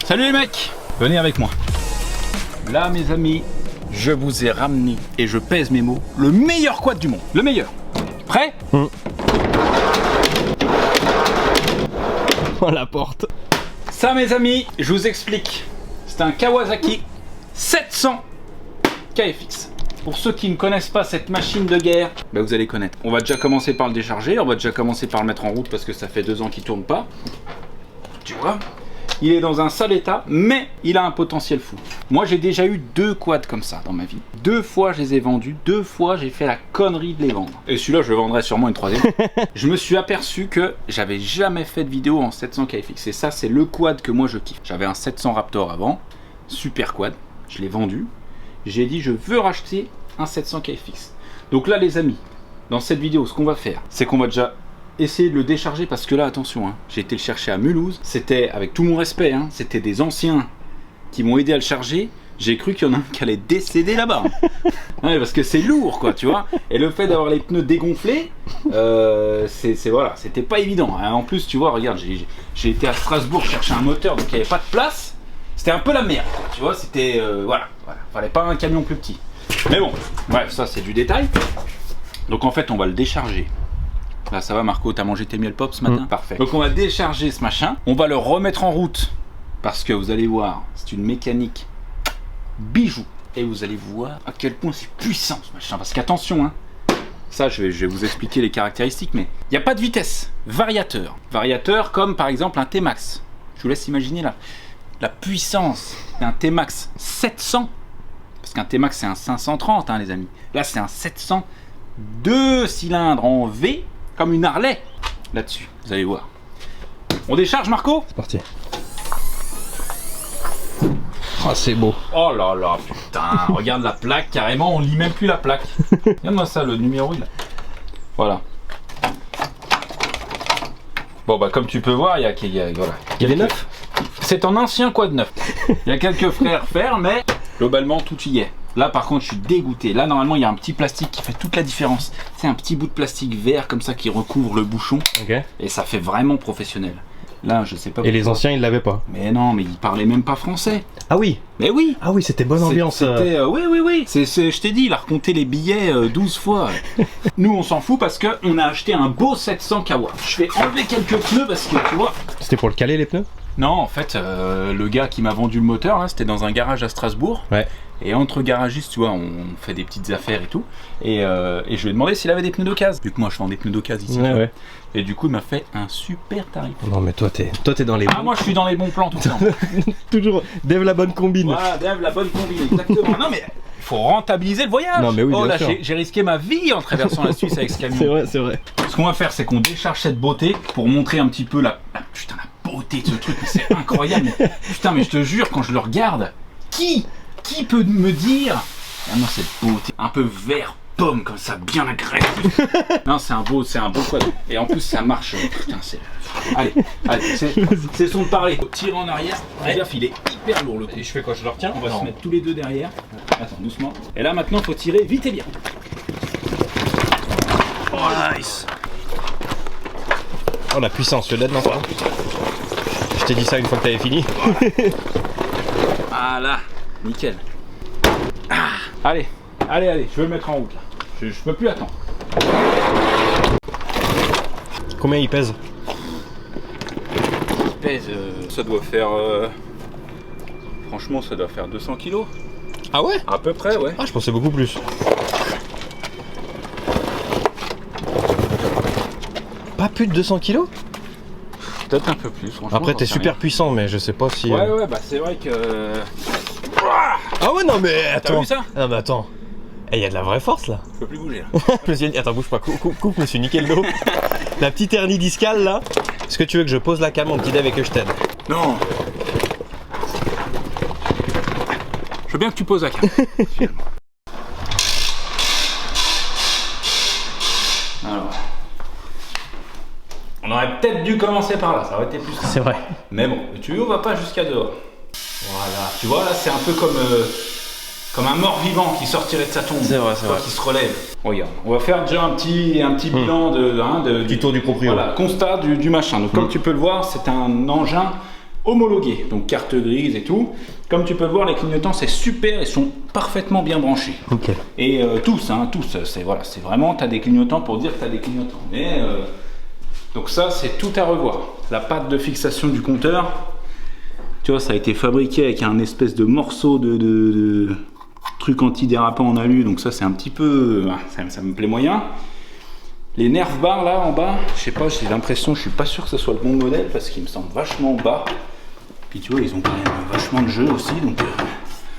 Salut les mecs, venez avec moi. Là mes amis, je vous ai ramené, et je pèse mes mots, le meilleur quad du monde. Le meilleur. Prêt? Oh la porte. Ça mes amis, je vous explique. C'est un Kawasaki 700 KFX. Pour ceux qui ne connaissent pas cette machine de guerre, bah vous allez connaître. On va déjà commencer par le décharger, on va déjà commencer par le mettre en route parce que ça fait 2 ans qu'il tourne pas. Tu vois? Il est dans un sale état, mais il a un potentiel fou. Moi j'ai déjà eu 2 quads comme ça dans ma vie. 2 fois je les ai vendus, 2 fois j'ai fait la connerie de les vendre. Et celui-là je le vendrai sûrement une 3e. Je me suis aperçu que j'avais jamais fait de vidéo en 700 KFX. Et ça c'est le quad que moi je kiffe. J'avais un 700 Raptor avant, super quad, je l'ai vendu. J'ai dit je veux racheter un 700 KFX. Donc là les amis, dans cette vidéo ce qu'on va faire, c'est qu'on va déjà essayer de le décharger parce que là attention, hein, j'ai été le chercher à Mulhouse. C'était, avec tout mon respect, hein, c'était des anciens qui m'ont aidé à le charger. J'ai cru qu'il y en a un qui allait décéder là-bas. Ouais, parce que c'est lourd quoi, tu vois. Et le fait d'avoir les pneus dégonflés, voilà, c'était pas évident. Hein. En plus tu vois, regarde, j'ai été à Strasbourg chercher un moteur donc il n'y avait pas de place. C'était un peu la merde, tu vois, c'était, voilà, fallait pas un camion plus petit. Mais bon, bref, ça c'est du détail. Donc en fait on va le décharger. Là ça va Marco, t'as mangé tes miel pop ce matin? Parfait. Donc on va décharger ce machin, on va le remettre en route. Parce que vous allez voir, c'est une mécanique bijou. Et vous allez voir à quel point c'est puissant ce machin. Parce qu'attention, hein, ça je vais vous expliquer les caractéristiques, mais il n'y a pas de vitesse. Variateur. Variateur comme par exemple un T-Max. Je vous laisse imaginer la puissance d'un T-Max 700. Parce qu'un T-Max c'est un 530 hein, les amis. Là c'est un 700 2 cylindres en V comme une Harley là-dessus. Vous allez voir. On décharge Marco? C'est parti. Oh c'est beau. Oh là là putain. Regarde la plaque carrément, on lit même plus la plaque. Regarde-moi ça, le numéro il a... Voilà. Bon bah comme tu peux voir, il y a voilà. Il est neuf. C'est un ancien quad neuf. Il y a quelques frais à refaire, mais globalement tout y est. Là par contre je suis dégoûté. Là normalement il y a un petit plastique qui fait toute la différence. C'est un petit bout de plastique vert comme ça qui recouvre le bouchon. Ok. Et ça fait vraiment professionnel. Là je sais pas. Et les anciens ils l'avaient pas. Mais non, mais ils parlaient même pas français. Ah oui. Mais oui. Ah oui, c'était bonne ambiance. C'était, oui. Je t'ai dit, il a recompté les billets 12 fois. Nous on s'en fout parce qu'on a acheté un beau 700 Kawa. Je vais enlever quelques pneus parce que tu vois. C'était pour le caler les pneus? Non, en fait, le gars qui m'a vendu le moteur, là, c'était dans un garage à Strasbourg. Ouais. Et entre garagistes, tu vois, on fait des petites affaires et tout. Et je lui ai demandé s'il avait des pneus d'occasion. Vu que moi, je vends des pneus d'occasion ici. Ouais. Et du coup, il m'a fait un super tarif. Non, mais toi, t'es dans les bons. Ah, moi, je suis dans les bons plans tout le temps. Toujours, Dave la bonne combine. Voilà, Dave la bonne combine, exactement. Non, mais il faut rentabiliser le voyage. Non, mais oui, oh bien là, sûr. j'ai risqué ma vie en traversant la Suisse avec ce camion. C'est vrai. Ce qu'on va faire, c'est qu'on décharge cette beauté pour montrer un petit peu putain, la beauté de ce truc. Mais c'est incroyable. Putain, mais je te jure, quand je le regarde, qui peut me dire non cette beauté un peu vert pomme comme ça, bien agressif. Non, c'est un beau quad. Et en plus ça marche. Putain, c'est... Allez, c'est son de parler. Tire en arrière. Regarde, il est hyper lourd le coup. Et je fais quoi? Je le retiens? On va se mettre tous les deux derrière. Attends, doucement. Et là maintenant faut tirer vite et bien. Oh, nice. Oh la puissance, je l'aide dans ça. Je t'ai dit ça une fois que t'avais fini. Voilà, nickel. Ah, allez, je vais le mettre en route là. Je peux plus attendre. Combien il pèse? Il pèse, ça doit faire... Franchement, ça doit faire 200 kilos. Ah ouais? À peu près, ouais. Ah, je pensais beaucoup plus. Pas plus de 200 kilos? Peut-être un peu plus, franchement. Après, t'es super puissant, mais je sais pas si... Ouais, bah c'est vrai que... Ah ouais, non mais attends. T'as vu ça? Non mais attends. Eh, y a de la vraie force là. Je peux plus bouger là. Je me suis dit, attends, bouge pas, coupe, je me suis niqué le dos. La petite hernie discale là. Est-ce que tu veux que je pose la cam, mon petit Dave, et que je t'aide? Non. Je veux bien que tu poses la cam. Alors. On aurait peut-être dû commencer par là, ça aurait été plus simple. C'est vrai. Mais bon, le tuyau va pas jusqu'à dehors. Voilà. Tu vois là, c'est un peu comme un mort-vivant qui sortirait de sa tombe. C'est vrai. Qui se relève. Regarde, on va faire déjà un petit bilan du tour du proprio. Voilà, constat du machin. Donc comme tu peux le voir, c'est un engin homologués, donc carte grise et tout. Comme tu peux le voir, les clignotants c'est super, ils sont parfaitement bien branchés. Ok. Et tous, c'est voilà, c'est vraiment, tu as des clignotants pour dire que tu as des clignotants. Mais donc ça, c'est tout à revoir. La patte de fixation du compteur, tu vois, ça a été fabriqué avec un espèce de morceau de truc antidérapant en alu, donc ça c'est un petit peu, ça me plaît moyen. Les nerf bars là en bas, je sais pas, j'ai l'impression, je suis pas sûr que ce soit le bon modèle parce qu'il me semble vachement bas. Puis tu vois, ils ont quand même vachement de jeu aussi, donc.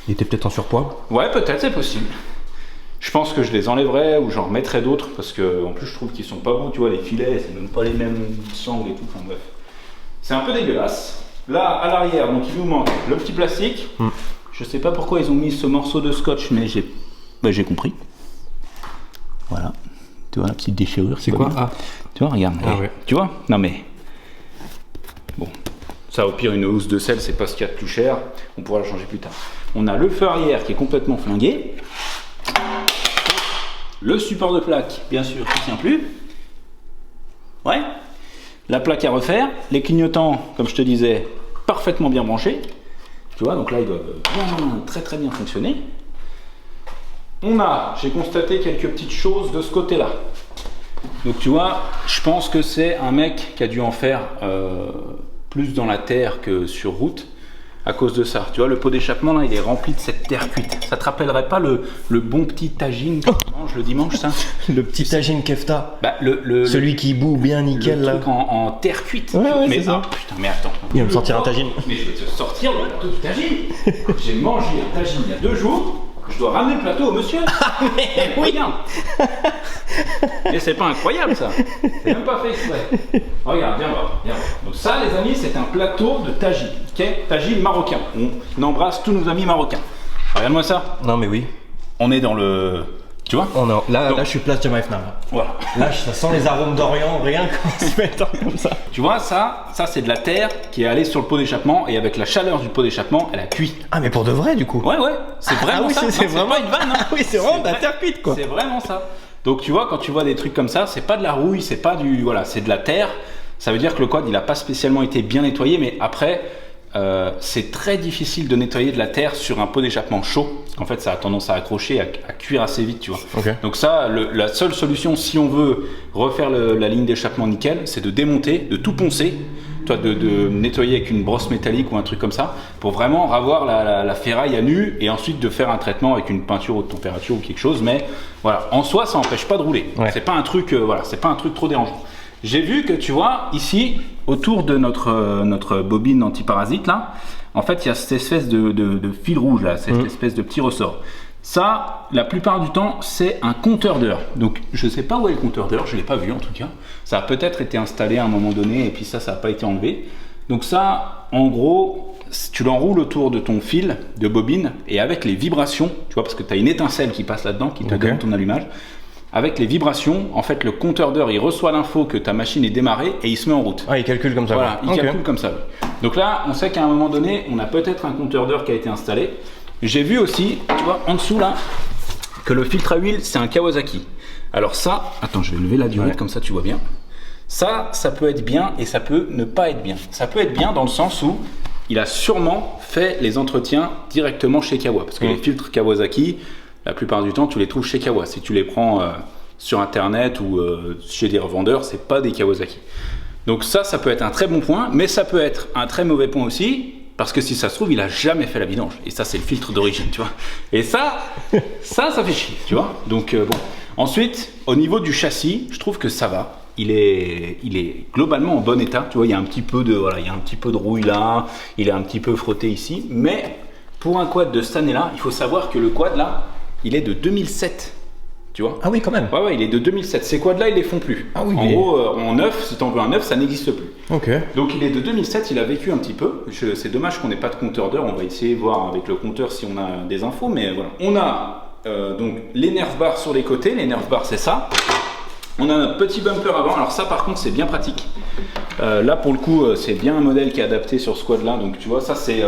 Il était peut-être en surpoids. Ouais, peut-être, c'est possible. Je pense que je les enlèverais ou j'en remettrais d'autres parce que en plus je trouve qu'ils sont pas beaux, tu vois, les filets, c'est même pas les mêmes sangles et tout. Enfin bref, c'est un peu dégueulasse. Là à l'arrière, donc il nous manque le petit plastique. Je sais pas pourquoi ils ont mis ce morceau de scotch, mais j'ai compris. Voilà. Tu vois la petite déchirure. C'est quoi? Ah. Tu vois, regarde. Ah ouais. Tu vois? Non mais. Bon. Ça, au pire, une housse de sel, c'est pas ce qu'il y a de plus cher. On pourra la changer plus tard. On a le feu arrière qui est complètement flingué. Le support de plaque, bien sûr, qui tient plus. Ouais. La plaque à refaire. Les clignotants, comme je te disais, parfaitement bien branchés. Tu vois, donc là, ils doivent très bien fonctionner. J'ai constaté quelques petites choses de ce côté-là. Donc tu vois, je pense que c'est un mec qui a dû en faire plus dans la terre que sur route à cause de ça. Tu vois, le pot d'échappement là, il est rempli de cette terre cuite. Ça te rappellerait pas le bon petit tagine que tu manges le dimanche, ça? Le petit tagine kefta. Bah, celui qui boue bien nickel le là. truc en terre cuite. Ouais, mais c'est ça. putain, mais attends. Il va me sortir un tagine. Mais je vais te sortir le plateau du tagine. J'ai mangé un tagine il y a 2 jours. Je dois ramener le plateau au monsieur. Mais oui. Regarde. Et c'est pas incroyable ça. C'est même pas fait exprès. Regarde, viens voir. Donc ça, les amis, c'est un plateau de tagine. Okay, tagine marocain. On embrasse tous nos amis marocains. Regarde-moi ça. Non mais oui. On est dans le... Tu vois? Là, je suis place Jama Fna. Voilà. Là, ça sent les arômes d'Orient, rien qu'en se mettant comme ça. Tu vois, ça c'est de la terre qui est allée sur le pot d'échappement et avec la chaleur du pot d'échappement, elle a cuit. Ah, mais pour de vrai, du coup? Ouais, c'est vraiment ça. C'est vraiment pas une vanne. Hein. Oui, c'est vraiment de la terre cuite, quoi. C'est vraiment ça. Donc, tu vois, quand tu vois des trucs comme ça, c'est pas de la rouille, c'est pas du... Voilà, c'est de la terre. Ça veut dire que le quad, il a pas spécialement été bien nettoyé, mais après... c'est très difficile de nettoyer de la terre sur un pot d'échappement chaud parce qu'en fait ça a tendance à accrocher, à cuire assez vite, tu vois. Okay. Donc ça, la seule solution si on veut refaire la ligne d'échappement nickel, c'est de démonter, de tout poncer, toi, de nettoyer avec une brosse métallique ou un truc comme ça pour vraiment avoir la ferraille à nu et ensuite de faire un traitement avec une peinture haute température ou quelque chose. Mais voilà, en soi ça n'empêche pas de rouler. Ouais. C'est pas un truc, c'est pas un truc trop dérangeant. J'ai vu que tu vois ici autour de notre bobine antiparasite là, en fait il y a cette espèce de fil rouge là, cette espèce de petit ressort. Ça, la plupart du temps, c'est un compteur d'heures. Donc je sais pas où est le compteur d'heures, je l'ai pas vu en tout cas. Ça a peut-être été installé à un moment donné et puis ça n'a pas été enlevé. Donc ça, en gros, tu l'enroules autour de ton fil de bobine et avec les vibrations, tu vois, parce que tu as une étincelle qui passe là-dedans qui te donne ton allumage. Avec les vibrations, en fait, le compteur d'heure, il reçoit l'info que ta machine est démarrée et il se met en route. Ah, il calcule comme ça. Voilà, il calcule comme ça. Donc là, on sait qu'à un moment donné, on a peut-être un compteur d'heure qui a été installé. J'ai vu aussi, tu vois, en dessous là, que le filtre à huile, c'est un Kawasaki. Alors ça, attends, je vais lever la durite comme ça tu vois bien. Ça peut être bien et ça peut ne pas être bien. Ça peut être bien dans le sens où il a sûrement fait les entretiens directement chez Kawa. Parce que les filtres Kawasaki, la plupart du temps, tu les trouves chez Kawa. Si tu les prends sur internet ou chez des revendeurs, c'est pas des Kawasaki. Donc ça peut être un très bon point, mais ça peut être un très mauvais point aussi, parce que si ça se trouve, il a jamais fait la vidange. Et ça, c'est le filtre d'origine, tu vois. Et ça fait chier, tu vois. Donc bon. Ensuite, au niveau du châssis, je trouve que ça va. Il est globalement en bon état. Tu vois, il y a un petit peu de rouille là, il est un petit peu frotté ici, mais pour un quad de cette année-là, il faut savoir que le quad là, il est de 2007. Tu vois? Ah oui, quand même. Ouais, il est de 2007. Ces quads-là, ils les font plus. Ah oui. En gros, en neuf, si t'en veux un neuf, ça n'existe plus. Ok. Donc il est de 2007, il a vécu un petit peu. C'est dommage qu'on n'ait pas de compteur d'heure. On va essayer de voir avec le compteur si on a des infos, mais voilà. On a donc les nerf bars sur les côtés. Les nerf bars, c'est ça. On a notre petit bumper avant. Alors ça, par contre, c'est bien pratique. Là, pour le coup, c'est bien un modèle qui est adapté sur ce quad-là. Donc tu vois, ça c'est...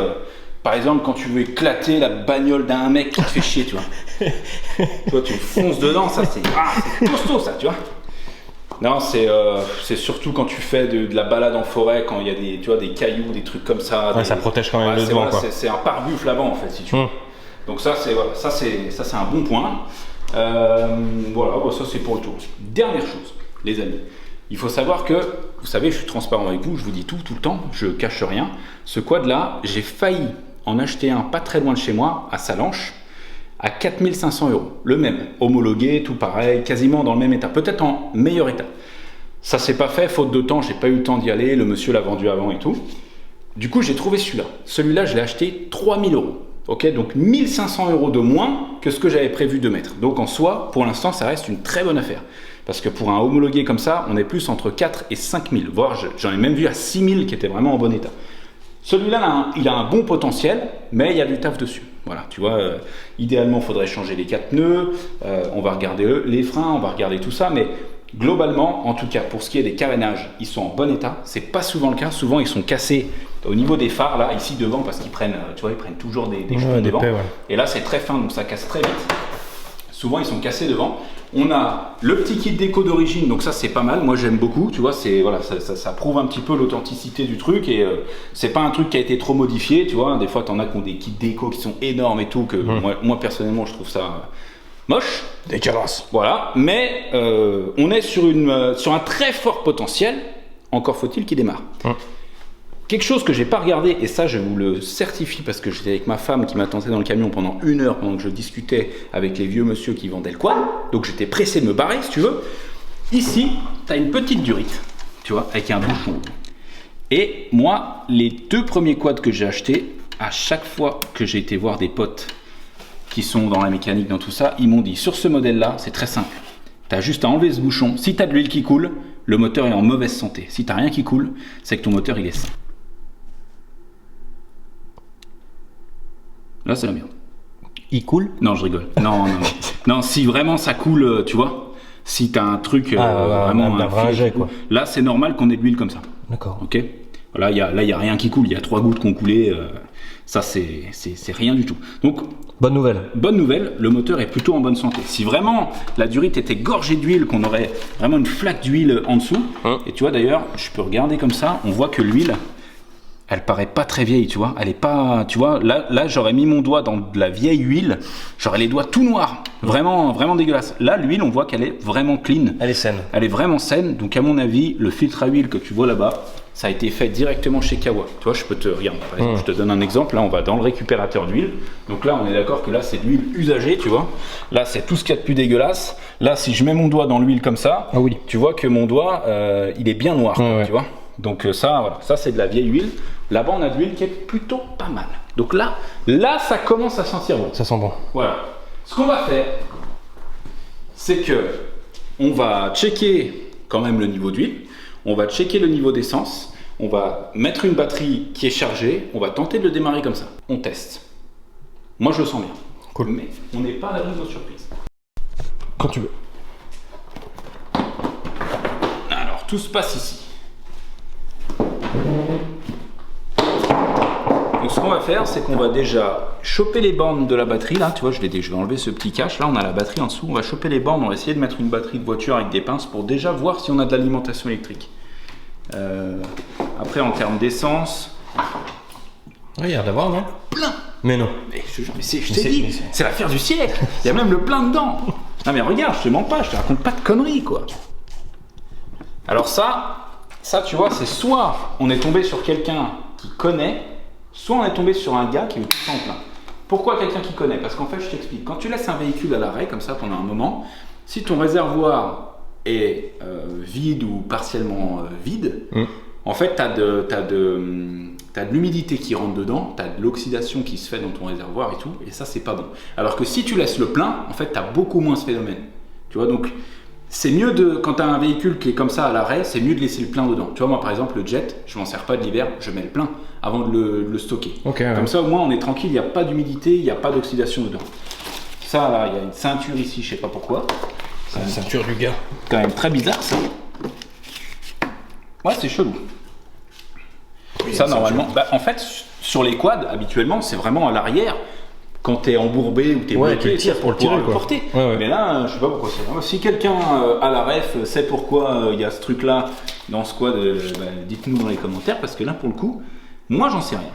Par exemple, quand tu veux éclater la bagnole d'un mec qui te fait chier, tu vois. Tu vois, tu fonces dedans, ça c'est costaud ça, tu vois. Non, c'est surtout quand tu fais de la balade en forêt, quand il y a des, tu vois, des cailloux, des trucs comme ça. Ouais, ça protège quand même le devant, quoi. C'est un pare-buffle avant, en fait, si tu veux. Donc ça, c'est voilà, ça c'est un bon point. Voilà, ça c'est pour le tour. Dernière chose, les amis. Il faut savoir que, vous savez, je suis transparent avec vous, je vous dis tout le temps, je cache rien. Ce quad-là, j'ai failli en acheter un pas très loin de chez moi, à Salanches, à 4 500 €. Le même, homologué, tout pareil, quasiment dans le même état, peut-être en meilleur état. Ça s'est pas fait, faute de temps, j'ai pas eu le temps d'y aller, le monsieur l'a vendu avant et tout. Du coup, j'ai trouvé celui-là. Celui-là, je l'ai acheté 3 000 €. Ok, donc 1 500 € de moins que ce que j'avais prévu de mettre. Donc en soi, pour l'instant, ça reste une très bonne affaire. Parce que pour un homologué comme ça, on est plus entre 4 et 5 000, voire j'en ai même vu à 6 000 qui était vraiment en bon état. Celui-là, il a un bon potentiel, mais il y a du taf dessus. Voilà, tu vois, idéalement, il faudrait changer les 4 pneus, on va regarder les freins, on va regarder tout ça, mais globalement, en tout cas, pour ce qui est des carénages, ils sont en bon état. C'est pas souvent le cas, souvent ils sont cassés au niveau des phares, là, ici devant, parce qu'ils prennent, tu vois, ils prennent toujours des jetons devant. Et là, c'est très fin, donc ça casse très vite. Souvent, ils sont cassés devant. On a le petit kit déco d'origine, donc ça c'est pas mal, moi j'aime beaucoup, tu vois, voilà, ça prouve un petit peu l'authenticité du truc et c'est pas un truc qui a été trop modifié, tu vois, des fois t'en as qui ont des kits déco qui sont énormes et tout, que moi personnellement je trouve ça moche. Dégueulasse. Voilà, mais on est sur un très fort potentiel, encore faut-il qu'il démarre. Quelque chose que j'ai pas regardé, et ça je vous le certifie parce que j'étais avec ma femme qui m'attendait dans le camion pendant 1 heure pendant que je discutais avec les vieux monsieur qui vendaient le quad, donc j'étais pressé de me barrer si tu veux. Ici, tu as une petite durite, tu vois, avec un bouchon. Et moi, les 2 premiers quads que j'ai achetés, à chaque fois que j'ai été voir des potes qui sont dans la mécanique, dans tout ça, ils m'ont dit sur ce modèle-là, c'est très simple. Tu as juste à enlever ce bouchon. Si tu as de l'huile qui coule, le moteur est en mauvaise santé. Si tu n'as rien qui coule, c'est que ton moteur il est sain. Là, c'est la merde. Il coule? Non, je rigole. Non, si vraiment ça coule, tu vois, si t'as un truc vraiment un vrai jet, quoi. Là, c'est normal qu'on ait de l'huile comme ça. D'accord. Ok. Là, il y a rien qui coule. Il y a 3 gouttes qui ont coulé. Ça, c'est rien du tout. Donc, bonne nouvelle. Bonne nouvelle, le moteur est plutôt en bonne santé. Si vraiment la durite était gorgée d'huile, qu'on aurait vraiment une flaque d'huile en dessous, et tu vois d'ailleurs, je peux regarder comme ça, on voit que l'huile, elle paraît pas très vieille, tu vois. Elle est pas, tu vois, là j'aurais mis mon doigt dans de la vieille huile, j'aurais les doigts tout noirs, vraiment dégueulasse. Là, l'huile, on voit qu'elle est vraiment clean. Elle est saine. Elle est vraiment saine, donc à mon avis, le filtre à huile que tu vois là-bas, ça a été fait directement chez Kawa. Tu vois, je peux te regarder. Par exemple, je te donne un exemple. Là, on va dans le récupérateur d'huile. Donc là, on est d'accord que là, c'est de l'huile usagée, tu vois. Là, c'est tout ce qu'il y a de plus dégueulasse. Là, si je mets mon doigt dans l'huile comme ça, tu vois que mon doigt, il est bien noir, tu vois. Donc ça, voilà, ça c'est de la vieille huile. Là-bas, on a de l'huile qui est plutôt pas mal. Donc là, ça commence à sentir bon. Ça sent bon. Voilà. Ce qu'on va faire, c'est que on va checker quand même le niveau d'huile. On va checker le niveau d'essence. On va mettre une batterie qui est chargée. On va tenter de le démarrer comme ça. On teste. Moi, je le sens bien. Cool. Mais on n'est pas à l'abri de nos surprises. Quand tu veux. Alors, tout se passe ici. Donc ce qu'on va faire, c'est qu'on va déjà choper les bornes de la batterie. Là, tu vois, je vais enlever ce petit cache. Là, on a la batterie en dessous. On va choper les bornes. On va essayer de mettre une batterie de voiture avec des pinces pour déjà voir si on a de l'alimentation électrique. Après, en termes d'essence... Il y a d'avoir, non? Plein. Mais non. Mais je t'ai dit, c'est l'affaire du siècle. Il y a même le plein dedans. Non mais regarde, je te mens pas, je te raconte pas de conneries, quoi. Alors ça, tu vois, c'est soit on est tombé sur quelqu'un qui connaît, soit on est tombé sur un gars qui veut tout ça en plein. Pourquoi quelqu'un qui connaît? Parce qu'en fait, je t'explique. Quand tu laisses un véhicule à l'arrêt, comme ça, pendant un moment, si ton réservoir est vide ou partiellement vide, en fait, tu as de l'humidité qui rentre dedans, tu as de l'oxydation qui se fait dans ton réservoir et tout, et ça, c'est pas bon. Alors que si tu laisses le plein, en fait, tu as beaucoup moins ce phénomène. Tu vois, donc, c'est mieux quand tu as un véhicule qui est comme ça à l'arrêt, c'est mieux de laisser le plein dedans. Tu vois, moi, par exemple, le jet, je m'en sers pas de l'hiver, je mets le plein avant de le stocker. Comme ça, au moins, on est tranquille, il n'y a pas d'humidité, il n'y a pas d'oxydation dedans. Ça, là, il y a une ceinture ici, je sais pas pourquoi. C'est la ceinture du gars. Quand même très bizarre, ça. Ouais, c'est chelou. Ça, normalement, en fait, sur les quads, habituellement, c'est vraiment à l'arrière. quand t'es embourbé ou t'es Ouais, bloqué, tu tires pour le pouvoir tirer, quoi. porter. Ouais. Mais là, je sais pas pourquoi c'est. Si quelqu'un à la ref sait pourquoi il y a ce truc-là dans ce quad, dites-nous dans les commentaires, parce que là, pour le coup, moi, j'en sais rien.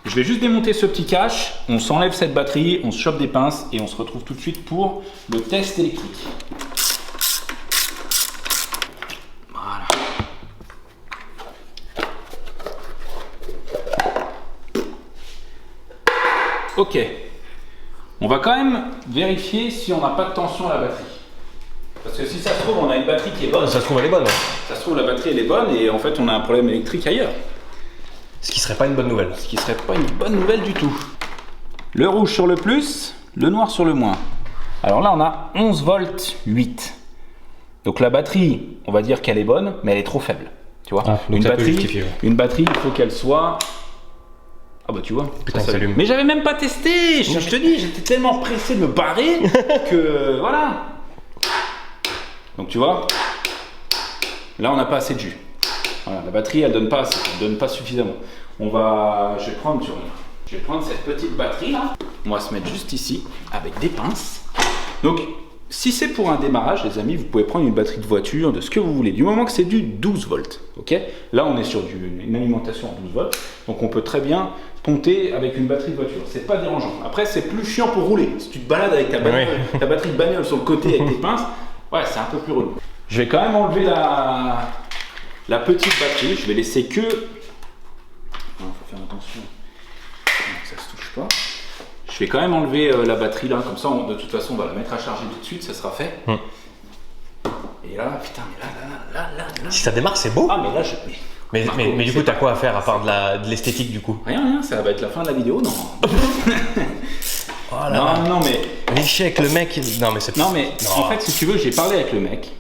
Je vais juste démonter ce petit cache, on s'enlève cette batterie, on se chope des pinces et on se retrouve tout de suite pour le test électrique. Voilà. Ok. On va quand même vérifier si on n'a pas de tension à la batterie. Parce que si ça se trouve, on a une batterie qui est bonne. Ça se trouve, elle est bonne. Ça se trouve, la batterie elle est bonne et en fait on a un problème électrique ailleurs. Ce qui serait pas une bonne nouvelle. Ce qui serait pas une bonne nouvelle du tout. Le rouge sur le plus, le noir sur le moins. Alors là on a 11 volts 8. Donc la batterie, on va dire qu'elle est bonne, mais elle est trop faible. Tu vois, donc une ça peut batterie, justifier, ouais. une batterie, il faut qu'elle soit. Ah bah tu vois, Putain, ça ça s'allume. s'allume. Mais j'avais même pas testé. Je te dis, j'étais tellement pressé de me barrer que voilà. Donc tu vois, là on n'a pas assez de jus. Voilà, la batterie elle donne pas assez, elle donne pas suffisamment. Je vais prendre cette petite batterie là. On va se mettre juste ici avec des pinces. Donc si c'est pour un démarrage, les amis, vous pouvez prendre une batterie de voiture, de ce que vous voulez, du moment que c'est du 12 volts. Ok, là on est sur une alimentation en 12 volts, donc on peut très bien ponter avec une batterie de voiture. C'est pas dérangeant. Après c'est plus chiant pour rouler. Si tu te balades avec ta batterie de bagnole sur le côté avec tes pinces, ouais, c'est un peu plus relou. Je vais quand même enlever la petite batterie. Je vais laisser que. Il faut faire attention que ça se touche pas. Je vais quand même enlever la batterie là, comme ça, de toute façon, on va la mettre à charger tout de suite, ça sera fait. Et là, putain, mais là. Si ça démarre, c'est beau. Ah, mais là, Mais du coup, t'as quoi à faire à part de l'esthétique du coup? Rien, ça va être la fin de la vidéo, non. Oh là. Non, mais. L'échec, le mec. Non, mais c'est. Non, mais en fait, si tu veux, j'ai parlé avec le mec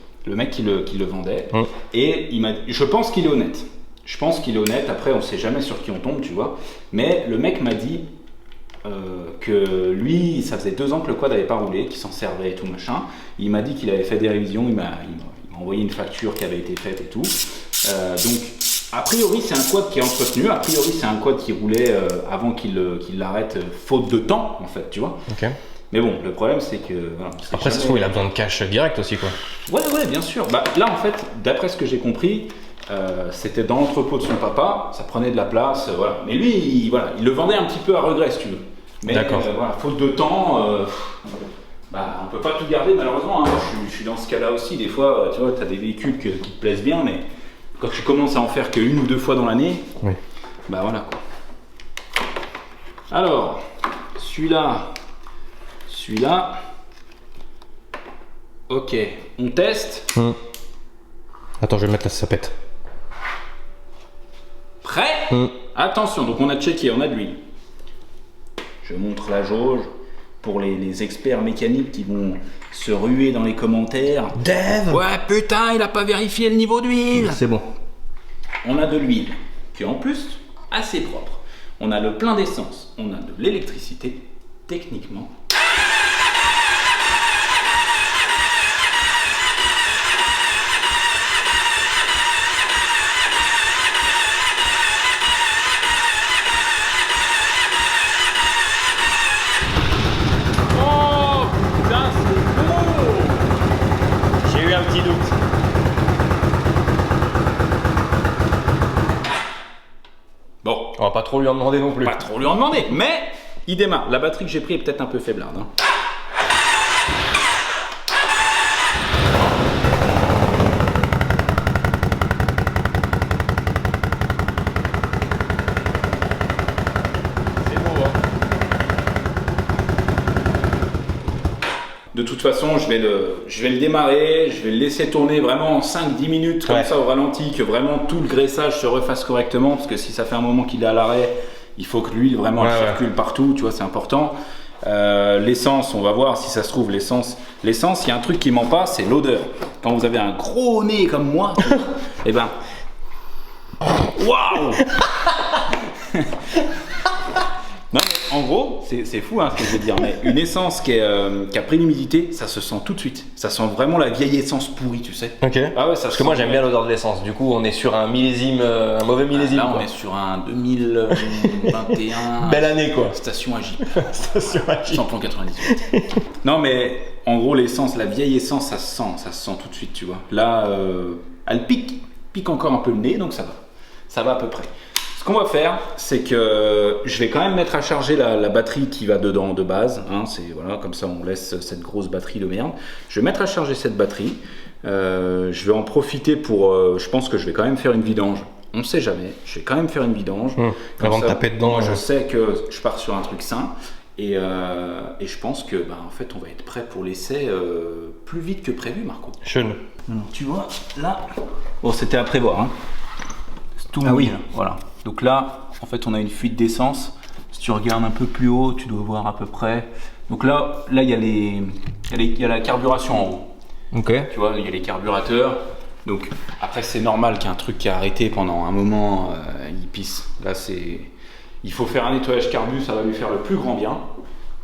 qui le vendait, et je pense qu'il est honnête. Après, on sait jamais sur qui on tombe, tu vois. Mais le mec m'a dit que lui, ça faisait 2 ans que le quad n'avait pas roulé, qu'il s'en servait et tout machin. Il m'a dit qu'il avait fait des révisions, il m'a envoyé une facture qui avait été faite et tout. Donc, a priori, c'est un quad qui est entretenu. A priori, c'est un quad qui roulait avant qu'il l'arrête, faute de temps, en fait, tu vois. Ok. Mais bon, le problème, c'est que. Voilà, Après, ça se trouve, il a besoin de cash direct aussi, quoi. Ouais, bien sûr. Bah, là, en fait, d'après ce que j'ai compris, c'était dans l'entrepôt de son papa, ça prenait de la place, voilà. Mais lui, il le vendait un petit peu à regret, si tu veux. Mais voilà, faute de temps, on peut pas tout garder, malheureusement. Hein. Je suis dans ce cas-là aussi. Des fois, tu vois, tu as des véhicules qui te plaisent bien, mais quand tu commences à en faire qu'une ou 2 fois dans l'année, bah voilà quoi. Alors, celui-là. Ok, on teste. Attends, je vais mettre la sapette. Prêt? Attention, donc on a checké, on a de l'huile. Je montre la jauge pour les experts mécaniques qui vont se ruer dans les commentaires. Dev! Ouais, putain, il a pas vérifié le niveau d'huile. C'est bon. On a de l'huile qui est en plus assez propre. On a le plein d'essence, on a de l'électricité, techniquement. Bon, on va pas trop lui en demander non plus. Pas trop lui en demander, mais il démarre. La batterie que j'ai prise est peut-être un peu faiblarde. Hein. C'est beau, hein. De toute façon, je vais le démarrer, je vais le laisser tourner vraiment en 5-10 minutes comme ça au ralenti, que vraiment tout le graissage se refasse correctement, parce que si ça fait un moment qu'il est à l'arrêt, il faut que l'huile vraiment circule partout, tu vois, c'est important. L'essence, on va voir si ça se trouve, l'essence, il y a un truc qui ment pas, c'est l'odeur. Quand vous avez un gros nez comme moi, et ben, waouh. Non, mais en gros, c'est fou hein, ce que je veux dire, mais une essence qui a pris l'humidité, ça se sent tout de suite. Ça sent vraiment la vieille essence pourrie, tu sais. Ok. Ah ouais, ça Parce que moi j'aime bien l'odeur de l'essence. Du coup, on est sur un millésime, un mauvais millésime. Là, on quoi. est sur un 2021. Belle année quoi. Station Agip. Station Agip. Samplon 98. Non, mais en gros, l'essence, la vieille essence, ça se sent tout de suite, tu vois. Là, elle pique encore un peu le nez, donc ça va. Ça va à peu près. Ce qu'on va faire, c'est que je vais quand même mettre à charger la batterie qui va dedans de base. Hein, voilà, comme ça, on laisse cette grosse batterie de merde. Je vais mettre à charger cette batterie. Je vais en profiter pour... je pense que je vais quand même faire une vidange. On ne sait jamais. Je vais quand même faire une vidange. Avant de taper dedans. Moi, je sais que je pars sur un truc sain. Et je pense que, en fait, on va être prêt pour l'essai plus vite que prévu, Marco. Schön. Alors, tu vois, là... Bon, c'était à prévoir, hein. C'est tout oui. là. Voilà. Donc là, en fait, on a une fuite d'essence. Si tu regardes un peu plus haut, tu dois voir à peu près. Donc là, il y a la carburation en haut. Ok. Tu vois, il y a les carburateurs. Donc après, c'est normal qu'il y ait un truc qui a arrêté pendant un moment, il pisse. Là, il faut faire un nettoyage carbu, ça va lui faire le plus grand bien.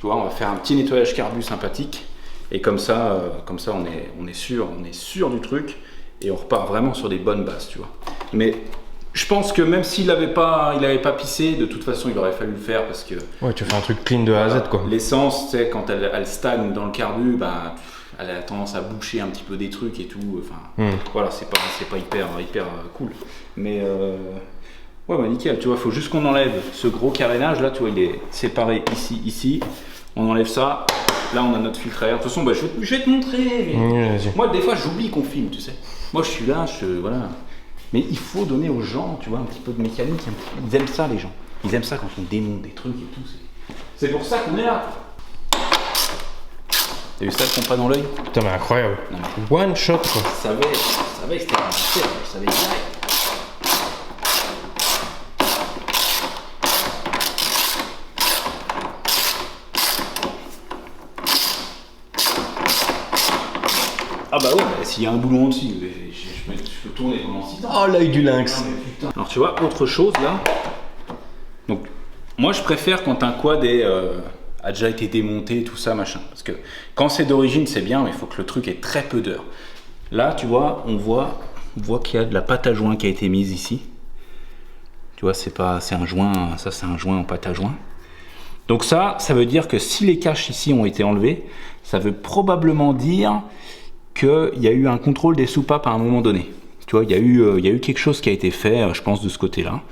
Tu vois, on va faire un petit nettoyage carbu sympathique. Et comme ça, on est sûr du truc. Et on repart vraiment sur des bonnes bases, tu vois. Mais je pense que même s'il n'avait pas pissé, de toute façon, il aurait fallu le faire parce que... Ouais, tu fais un truc clean de A à Z, quoi. L'essence, tu sais, quand elle stagne dans le carbu, elle a tendance à boucher un petit peu des trucs et tout. Enfin, voilà, c'est pas hyper cool. Mais ouais, nickel. Tu vois, il faut juste qu'on enlève ce gros carénage là. Tu vois, il est séparé ici. On enlève ça. Là, on a notre filtre à air. De toute façon, je vais te montrer. Mais... moi, des fois, j'oublie qu'on filme, tu sais. Moi, je suis là, voilà. Mais il faut donner aux gens, tu vois, un petit peu de mécanique. Ils aiment ça, les gens. Ils aiment ça quand on démonte des trucs et tout. C'est pour ça qu'on est là. T'as vu ça, le compas dans l'œil? Putain, mais incroyable. One shot, quoi. Je savais que c'était un mystère, je savais direct. Ah bah ouais, s'il y a un boulon en dessus, je peux tourner pendant 6 ans. Oh, l'œil du lynx. Alors tu vois, autre chose là. Donc, moi je préfère quand un quad a déjà été démonté, tout ça, machin. Parce que quand c'est d'origine, c'est bien, mais il faut que le truc ait très peu d'heures. Là, tu vois, on voit qu'il y a de la pâte à joint qui a été mise ici. Tu vois, c'est un joint, ça c'est un joint en pâte à joint. Donc ça veut dire que si les caches ici ont été enlevées, ça veut probablement dire qu'il y a eu un contrôle des soupapes à un moment donné. Tu vois, il y a eu quelque chose qui a été fait, je pense, de ce côté-là.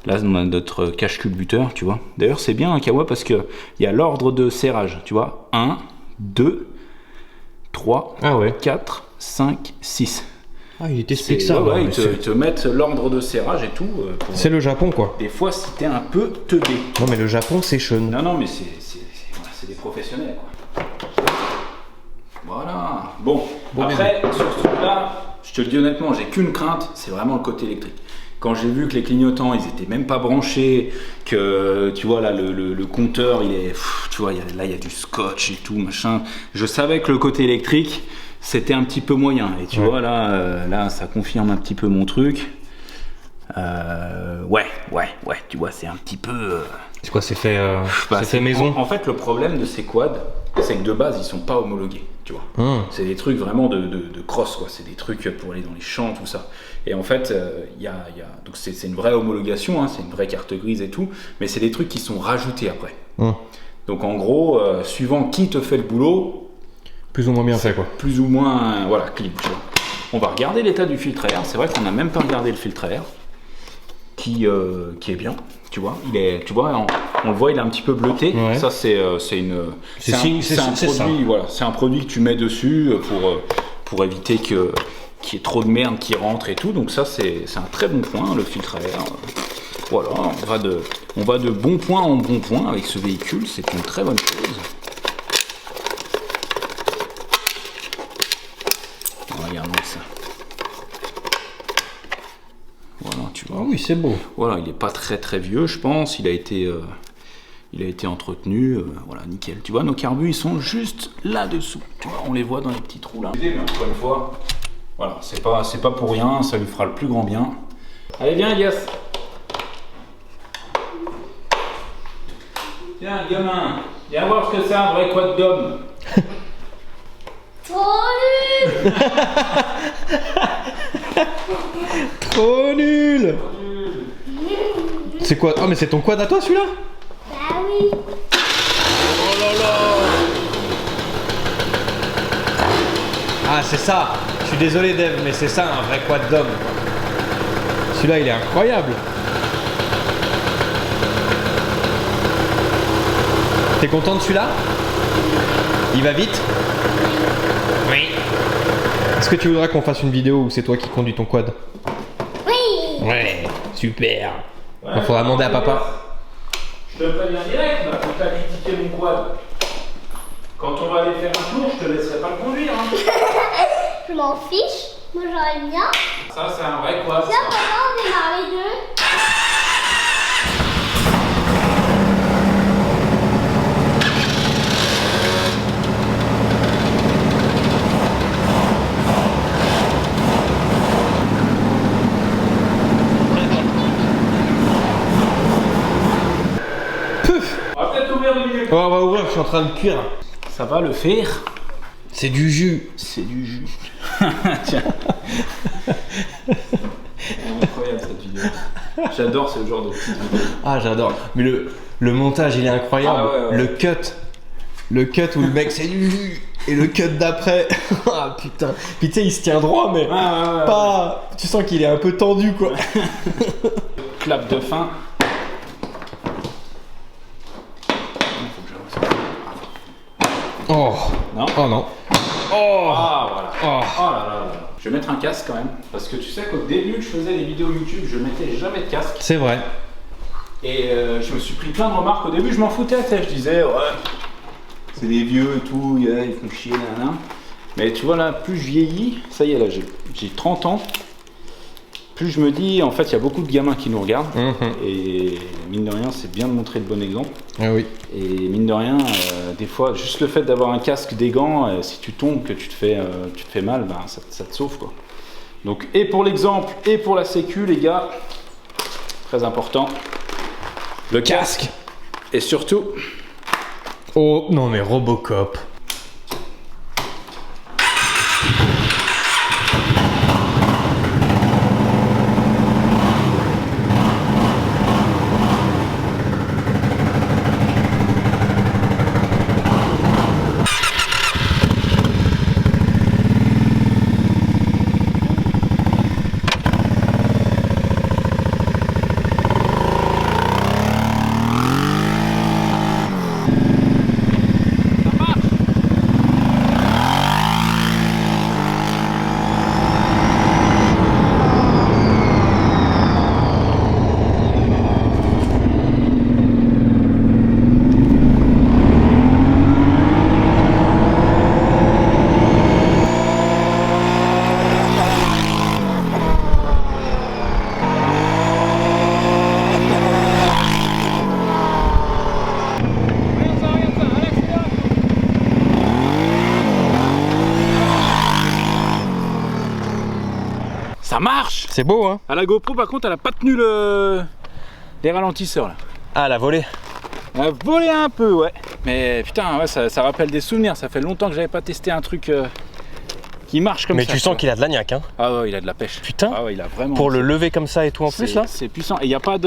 Là, on a notre cache culbuteur, tu vois. D'ailleurs, c'est bien un Kawa parce qu'il y a l'ordre de serrage, tu vois. 1, 2, 3, 4, 5, 6. Ah, il t'explique ça. Ouais, ils te mettent l'ordre de serrage et tout. C'est le Japon, quoi. Des fois, si t'es un peu teubé. Non, mais le Japon, c'est chun. Non, mais c'est des professionnels, quoi. Voilà. Bon après, sur ce truc-là, je te le dis honnêtement, j'ai qu'une crainte, c'est vraiment le côté électrique. Quand j'ai vu que les clignotants, ils étaient même pas branchés, que tu vois là le compteur, il est, tu vois, là il y a du scotch et tout machin. Je savais que le côté électrique, c'était un petit peu moyen. Et tu vois là, ça confirme un petit peu mon truc. Ouais. Tu vois, c'est un petit peu. C'est quoi, c'est fait, fait maison. En fait, le problème de ces quads, c'est que de base, ils sont pas homologués. Tu vois. C'est des trucs vraiment de cross, quoi. C'est des trucs pour aller dans les champs, tout ça. Et en fait, donc c'est une vraie homologation, hein, c'est une vraie carte grise et tout, mais c'est des trucs qui sont rajoutés après. Donc en gros, suivant qui te fait le boulot, plus ou moins bien fait, quoi. Plus ou moins, voilà, clean. Tu vois. On va regarder l'état du filtre à air. C'est vrai qu'on n'a même pas regardé le filtre à air, qui est bien. Tu vois, on le voit, il est un petit peu bleuté. Ouais. Ça, c'est un produit. Voilà, c'est un produit que tu mets dessus pour éviter qu'il y ait trop de merde qui rentre et tout. Donc ça, c'est un très bon point, le filtre à air. Voilà, on va de bon point en bon point avec ce véhicule. C'est une très bonne chose. Regardons ça. Voilà, tu vois. Ah oui, c'est beau. Voilà, il n'est pas très très vieux, je pense. Il a été entretenu. Voilà, nickel. Tu vois, nos carbus, ils sont juste là-dessous. Tu vois, on les voit dans les petits trous là. Mais encore une fois, voilà, c'est pas pour rien. Ça lui fera le plus grand bien. Allez, viens, Elias. Tiens, gamin, viens voir ce que c'est un vrai quad d'homme. Trop nul. Trop nul. C'est quoi? Oh mais c'est ton quad à toi celui-là? Bah oui. Oh là là. Ah c'est ça. Je suis désolé Dave, mais c'est ça un vrai quad d'homme. Celui-là il est incroyable. T'es content de celui-là? Il va vite? Oui. Est-ce que tu voudrais qu'on fasse une vidéo où c'est toi qui conduis ton quad? Oui. Ouais, super. Il faudra demander à papa. Je te préviens direct, là, faut pas critiquer mon quad. Quand on va aller faire un tour, je te laisserai pas le conduire. Hein. Je m'en fiche. Moi j'aurais bien. Ça, c'est un vrai quad. Tiens, papa, on démarre les deux. On va peut-être ouvrir le milieu. Oh, on va ouvrir, je suis en train de cuire. Ça va le faire. C'est du jus. C'est du jus. Tiens. Incroyable cette vidéo. J'adore ce genre de petites vidéos. Ah j'adore. Mais le montage il est incroyable. Ah, ouais, ouais. Le cut où le mec c'est du jus. Et le cut d'après. Ah putain. Puis tu sais il se tient droit mais Ouais. pas. Tu sens qu'il est un peu tendu quoi. Clap de fin. Oh. Non. Oh non. Oh. Ah voilà. Oh. Oh là là là. Je vais mettre un casque quand même. Parce que tu sais qu'au début que je faisais les vidéos YouTube, je mettais jamais de casque. C'est vrai. Et je me suis pris plein de remarques. Au début, je m'en foutais. Je disais, ouais, c'est des vieux et tout, ils font chier, nanana. Mais tu vois là, plus je vieillis, ça y est, là j'ai 30 ans. Plus je me dis, en fait, il y a beaucoup de gamins qui nous regardent. Et mine de rien, c'est bien de montrer le bon exemple. Ah oui. Et mine de rien, des fois, juste le fait d'avoir un casque, des gants, si tu tombes, que tu te fais mal, ben, ça te sauve quoi. Donc, et pour l'exemple, et pour la sécu, les gars, très important, le casque. Et surtout, Oh non mais Robocop. ça marche. C'est beau hein. À la GoPro, par contre, elle a pas tenu les ralentisseurs là. Ah la volée. Elle a volé un peu, ouais. Mais putain, ouais, ça rappelle des souvenirs. Ça fait longtemps que j'avais pas testé un truc qui marche comme Mais ça. tu sens qu'il a de la niaque hein. Ah ouais, il a de la pêche. Putain. Ah ouais, il a vraiment. Pour le lever comme ça et tout en plus là. C'est puissant. Et il n'y a pas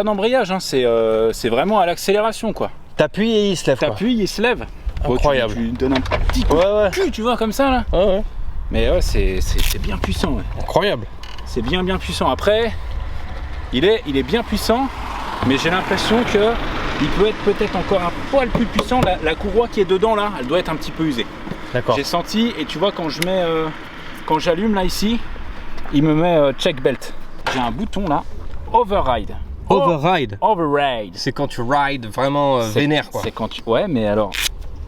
d'embrayage, hein. C'est vraiment à l'accélération quoi. T'appuies et il se lève quoi. T'appuies, il se lève. Incroyable. Tu lui donnes un petit coup Ouais ouais. de cul, tu vois, comme ça là. Ouais ouais. Mais ouais, c'est bien puissant. Ouais. Incroyable. C'est bien puissant. Après, il est bien puissant, mais j'ai l'impression que il peut être peut-être encore un poil plus puissant. La courroie qui est dedans là, elle doit être un petit peu usée. D'accord. J'ai senti, et tu vois quand je mets, quand j'allume là ici, il me met check belt. J'ai un bouton là, override. Override. Override. C'est quand tu rides vraiment vénère quoi. C'est quand tu. Ouais, mais alors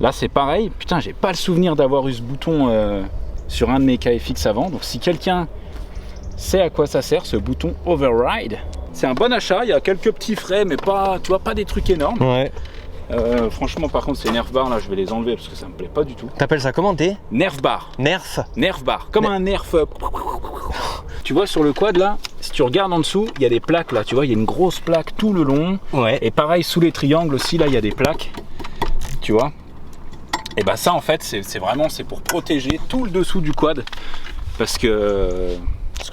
là c'est pareil. Putain, j'ai pas le souvenir d'avoir eu ce bouton sur un de mes KFX avant. Donc si quelqu'un sait à quoi ça sert, ce bouton override, c'est un bon achat. Il y a quelques petits frais, mais pas, tu vois, pas des trucs énormes. Ouais. Franchement, par contre, ces nerf bars là, je vais les enlever parce que ça me plaît pas du tout. T'appelles ça comment des Nerf bar. nerfs? Nerf bar. Comme un nerf. Tu vois sur le quad là, si tu regardes en dessous, il y a des plaques là, tu vois, il y a une grosse plaque tout le long. Ouais. Et pareil, sous les triangles aussi, là, il y a des plaques, tu vois. Et bah ça, en fait, c'est vraiment, c'est pour protéger tout le dessous du quad. Parce que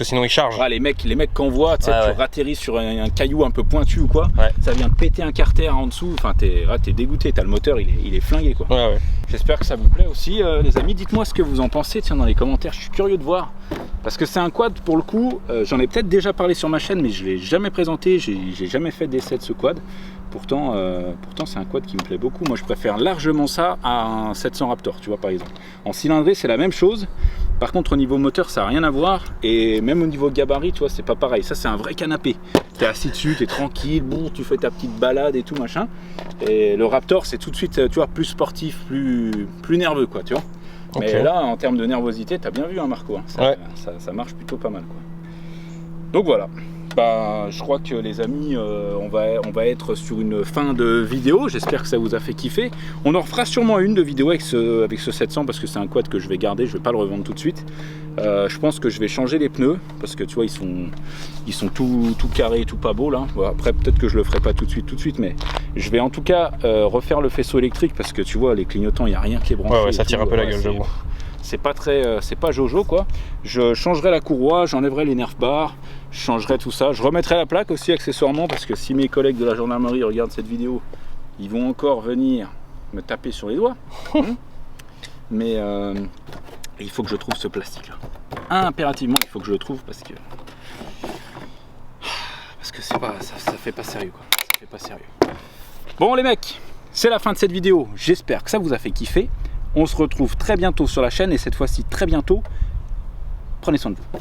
sinon il charge. les mecs qu'on voit, tu sais, tu ratterris sur un caillou un peu pointu ou quoi, Ouais. ça vient de péter un carter en dessous, enfin t'es dégoûté, t'as le moteur, il est flingué quoi. Ouais. J'espère que ça vous plaît aussi, les amis, dites-moi ce que vous en pensez, tiens, dans les commentaires, je suis curieux de voir. Parce que c'est un quad, pour le coup, j'en ai peut-être déjà parlé sur ma chaîne, mais je ne l'ai jamais présenté, j'ai jamais fait d'essai de ce quad. Pourtant c'est un quad qui me plaît beaucoup. Moi, je préfère largement ça à un 700 Raptor, tu vois, par exemple. En cylindrée, c'est la même chose. Par contre, au niveau moteur, ça n'a rien à voir. Et même au niveau gabarit, tu vois, c'est pas pareil. Ça, c'est un vrai canapé. Tu es assis dessus, tu es tranquille, bon, tu fais ta petite balade et tout, machin. Et le Raptor, c'est tout de suite, tu vois, plus sportif, plus nerveux, quoi, tu vois. Okay. Mais là, en termes de nervosité, tu as bien vu, hein, Marco. Hein, ça marche plutôt pas mal, quoi. Donc voilà. Bah, je crois que les amis, on va être sur une fin de vidéo. J'espère que ça vous a fait kiffer. On en refera sûrement une de vidéo avec ce 700 parce que c'est un quad que je vais garder. Je vais pas le revendre tout de suite. Je pense que je vais changer les pneus parce que tu vois, ils sont tout carrés, tout pas beaux là. Bon, après, peut-être que je le ferai pas tout de suite, mais je vais en tout cas refaire le faisceau électrique parce que tu vois, les clignotants, il n'y a rien qui est branché. Ouais, ça tire un peu la gueule, j'avoue. C'est pas c'est pas Jojo quoi. Je changerai la courroie, j'enlèverai les nerf bars, je changerai tout ça. Je remettrai la plaque aussi accessoirement parce que si mes collègues de la gendarmerie regardent cette vidéo, ils vont encore venir me taper sur les doigts. Mais il faut que je trouve ce plastique là. Impérativement, il faut que je le trouve parce que c'est pas, ça fait pas sérieux quoi. Ça fait pas sérieux. Bon les mecs, c'est la fin de cette vidéo. J'espère que ça vous a fait kiffer. On se retrouve très bientôt sur la chaîne et cette fois-ci très bientôt. Prenez soin de vous.